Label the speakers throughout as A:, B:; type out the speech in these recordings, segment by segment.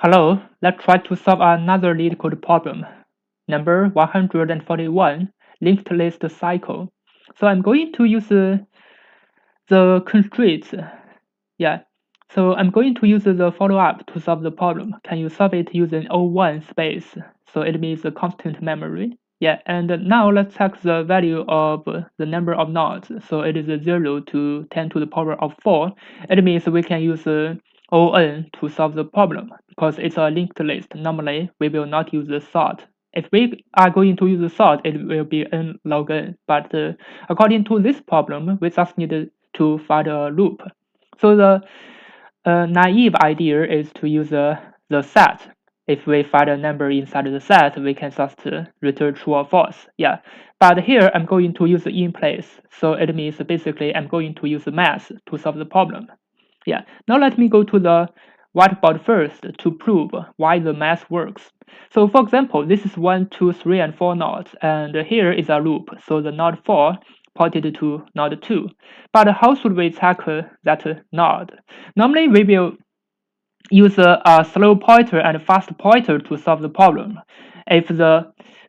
A: Hello, let's try to solve another Leetcode problem. Number 141, linked list cycle. So I'm going to use the constraints. Yeah. So I'm going to use the follow-up to solve the problem. Can you solve it using O1 space? So it means the constant memory. Yeah, and now let's check the value of the number of nodes. So it is 0 to 10 to the power of 4. It means we can use ON to solve the problem because it's a linked list. Normally, we will not use the sort. If we are going to use the sort, it will be n log n. But according to this problem, we just need to find a loop. So the naive idea is to use the set. If we find a number inside the set, we can just return true or false. Yeah, but here I'm going to use in place. So it means basically I'm going to use math to solve the problem. Yeah, now let me go to the whiteboard first to prove why the math works. So for example, this is 1, 2, 3, and 4 nodes, and here is a loop. So the node 4 pointed to node 2. But how should we check that node? Normally we will use a slow pointer and a fast pointer to solve the problem. If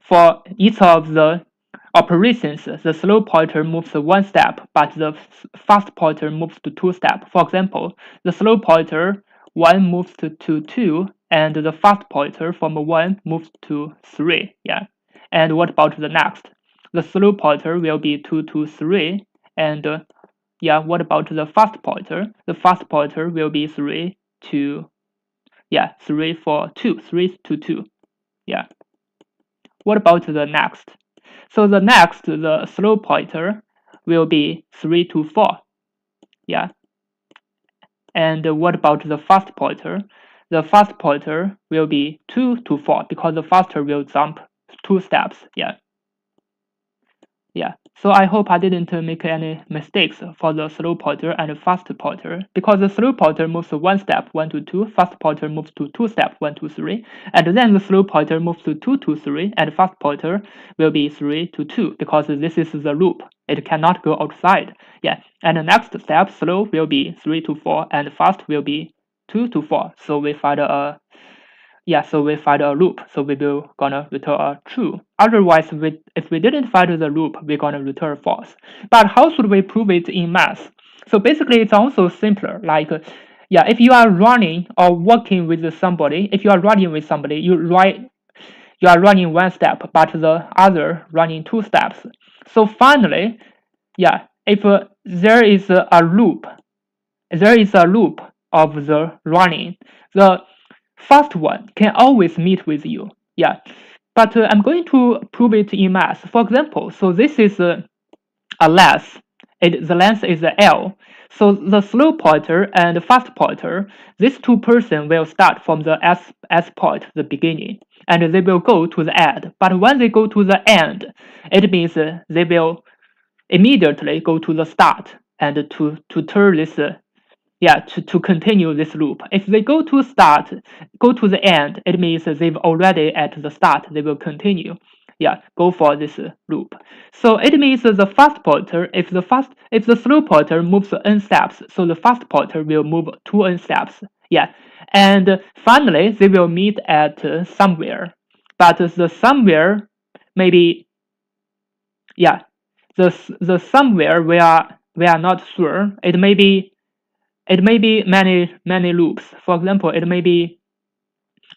A: for each of the operations, the slow pointer moves 1 step, but the fast pointer moves to 2 steps. For example, the slow pointer 1 moves to 2, and the fast pointer from 1 moves to 3. Yeah. And what about the next? The slow pointer will be 2 to 3, and yeah, what about the fast pointer? The fast pointer will be 3 to 3 for 2, 3 to 2. Yeah. What about the next? So the next, the slow pointer will be 3 to 4. Yeah. And what about the fast pointer? The fast pointer will be 2 to 4 because the faster will jump 2 steps. Yeah. Yeah, so I hope I didn't make any mistakes for the slow pointer and fast pointer, because the slow pointer moves 1 step 1 to 2, fast pointer moves to 2 steps 1 to 3, and then the slow pointer moves to 2 to 3, and fast pointer will be 3 to 2 because this is the loop. It cannot go outside. Yeah, and the next step, slow will be 3 to 4, and fast will be 2 to 4. So we find a loop. So we will gonna return a true. Otherwise, if we didn't find the loop, we're gonna return false. But how should we prove it in math? So basically, it's also simpler. Like, if you are running or working with somebody, you are running 1 step, but the other running 2 steps. So finally, if there is a loop of the running, the first one can always meet with you. Yeah, but I'm going to prove it in math. For example, so this is a length. The length is L. So the slow pointer and the fast pointer, these two persons will start from the S point, the beginning, and they will go to the end. But when they go to the end, it means they will immediately go to the start and to turn this to continue this loop. If they go to the end, it means they've already at the start. They will continue. Go for this loop. So it means the fast pointer, if the slow pointer moves n steps, so the fast pointer will move 2n steps. And finally they will meet at somewhere. But the somewhere maybe the somewhere we are not sure. It may be many loops. For example, it may be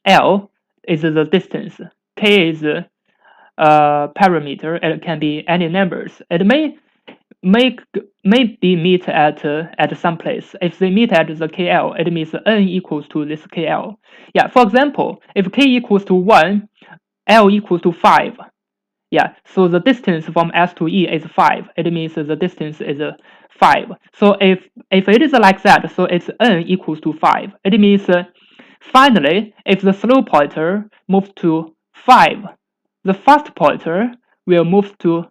A: L is the distance, K is a parameter. It can be any numbers. It may be meet at some place. If they meet at the KL, it means n equals to this KL. For example, if K equals to 1, L equals to 5. So the distance from S to E is 5. It means the distance is 5. So if it is like that, so it's n equals to 5. It means finally, if the slow pointer moves to 5, the fast pointer will move to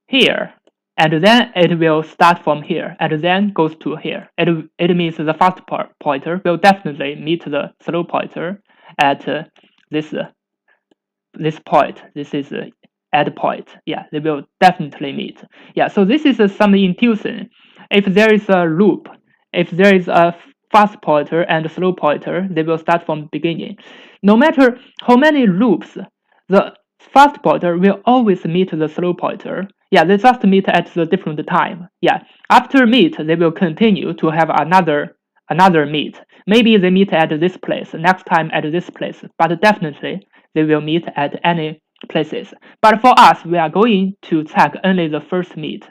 A: here, and then it will start from here, and then goes to here. It means the fast pointer will definitely meet the slow pointer at this point. This is end point. They will definitely meet. So this is some intuition. If there is a loop, if there is a fast pointer and slow pointer, they will start from the beginning. No matter how many loops, the fast pointer will always meet the slow pointer. Yeah, they just meet at the different time. Yeah, after meet, they will continue to have another meet. Maybe they meet at this place, next time at this place, but definitely they will meet at any places. But for us, we are going to check only the first meet.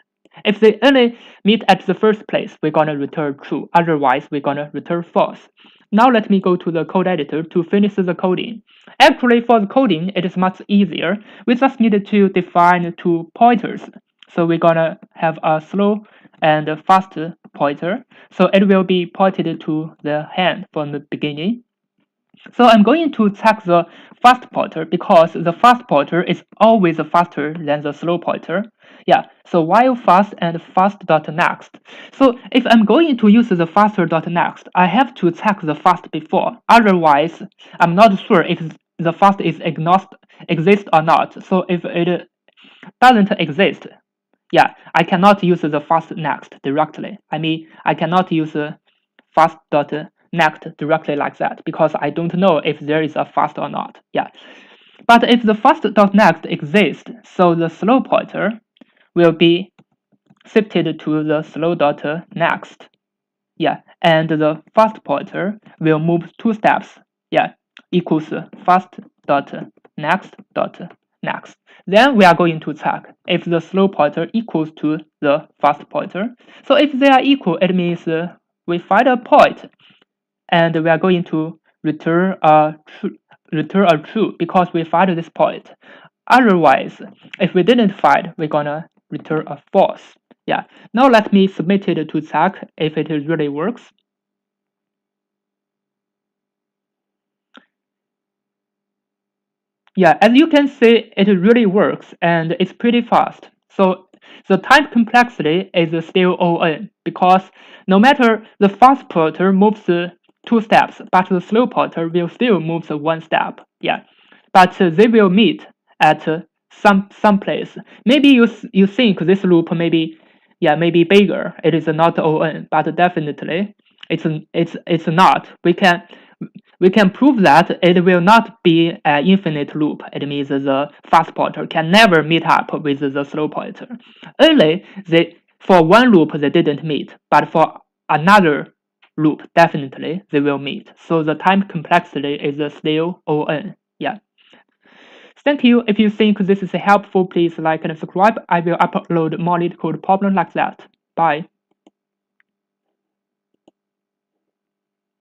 A: If they only meet at the first place, we're gonna return true. Otherwise, we're gonna return false. Now let me go to the code editor to finish the coding. Actually, for the coding, it is much easier. We just needed to define two pointers. So we're gonna have a slow and a fast pointer. So it will be pointed to the hand from the beginning. So I'm going to check the fast pointer because the fast pointer is always faster than the slow pointer. Yeah, so while fast and fast.next. So if I'm going to use the faster.next, I have to check the fast before. Otherwise, I'm not sure if the fast is exist or not. So if it doesn't exist, yeah, I cannot use the fast next directly. I mean, I cannot use fast.next directly like that because I don't know if there is a fast or not. Yeah, but if the fast.next exists, so the slow pointer will be shifted to the slow.next. Yeah, and the fast pointer will move 2 steps. Yeah, equals fast.next.next. Then we are going to check if the slow pointer equals to the fast pointer. So if they are equal, it means we find a point, and we are going to return a true because we find this point. Otherwise, if we didn't find, we're gonna return a false. Yeah. Now let me submit it to check if it really works. Yeah, as you can see, it really works and it's pretty fast. So the time complexity is still On because no matter the fast pointer moves 2 steps, but the slow pointer will still move 1 step. Yeah, but they will meet at some place. Maybe you think this loop maybe bigger. It is not On, but definitely it's not. We can prove that it will not be an infinite loop. It means the fast pointer can never meet up with the slow pointer. Only for one loop they didn't meet, but for another loop definitely they will meet. So the time complexity is still On. Yeah. Thank you. If you think this is helpful, please like and subscribe. I will upload more Leetcode problems like that. Bye.